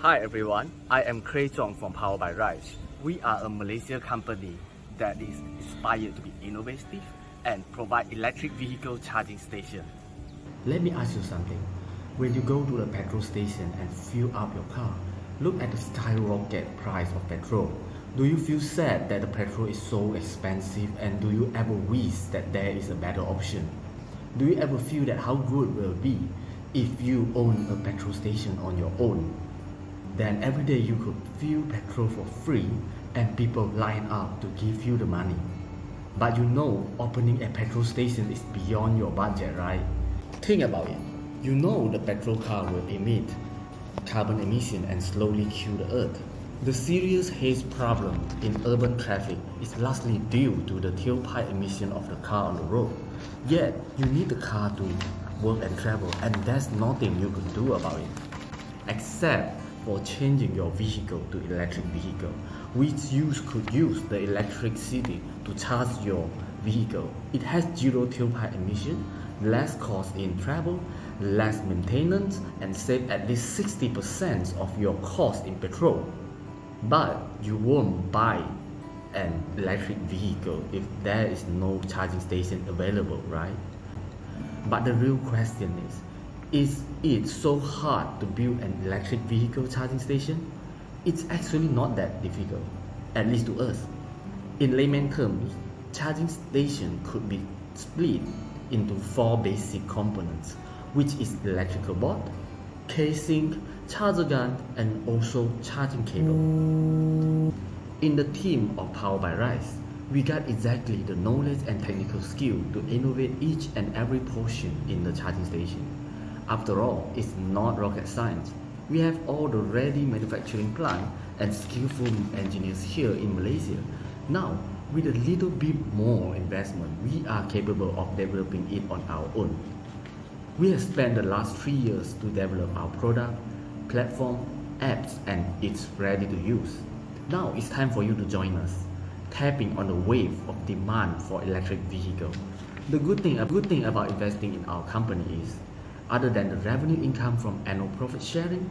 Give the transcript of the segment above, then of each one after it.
Hi everyone, I am Cray Chong from Power by Rise. We are a Malaysia company that is inspired to be innovative and provide electric vehicle charging station. Let me ask you something. When you go to the petrol station and fill up your car, look at the skyrocket price of petrol. Do you feel sad that the petrol is so expensive, and do you ever wish that there is a better option? Do you ever feel that how good will it be if you own a petrol station on your own? Then every day you could fill petrol for free and people line up to give you the money. But you know opening a petrol station is beyond your budget, right? Think about it. You know the petrol car will emit carbon emission and slowly kill the earth. The serious haze problem in urban traffic is largely due to the tailpipe emission of the car on the road. Yet, you need the car to work and travel, and there's nothing you can do about it, except for changing your vehicle to electric vehicle, which you could use the electricity to charge your vehicle. It has zero tailpipe emission, less cost in travel, less maintenance, and save at least 60% of your cost in petrol. But you won't buy an electric vehicle if there is no charging station available, right? But the real question is it so hard to build an electric vehicle charging station? It's actually not that difficult, at least to us. In layman terms, charging station could be split into 4 basic components, which is electrical board, casing, charger gun, and also charging cable. In the team of Power by Rise, we got exactly the knowledge and technical skill to innovate each and every portion in the charging station. After all, it's not rocket science. We have all the ready manufacturing plant and skillful engineers here in Malaysia. Now, with a little bit more investment, we are capable of developing it on our own. We have spent the last 3 years to develop our product, platform, apps, and it's ready to use. Now it's time for you to join us, tapping on the wave of demand for electric vehicle. The good thing about investing in our company is, other than the revenue income from annual profit sharing,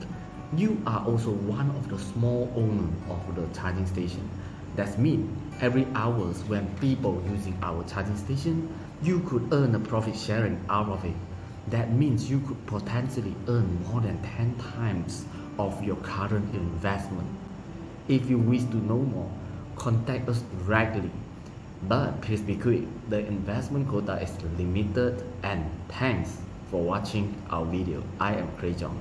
you are also one of the small owners of the charging station. That means every hours when people using our charging station, you could earn a profit sharing out of it. That means you could potentially earn more than 10 times of your current investment. If you wish to know more, contact us directly. But please be quick, the investment quota is limited, and thanks for watching our video. I am Cray Chong.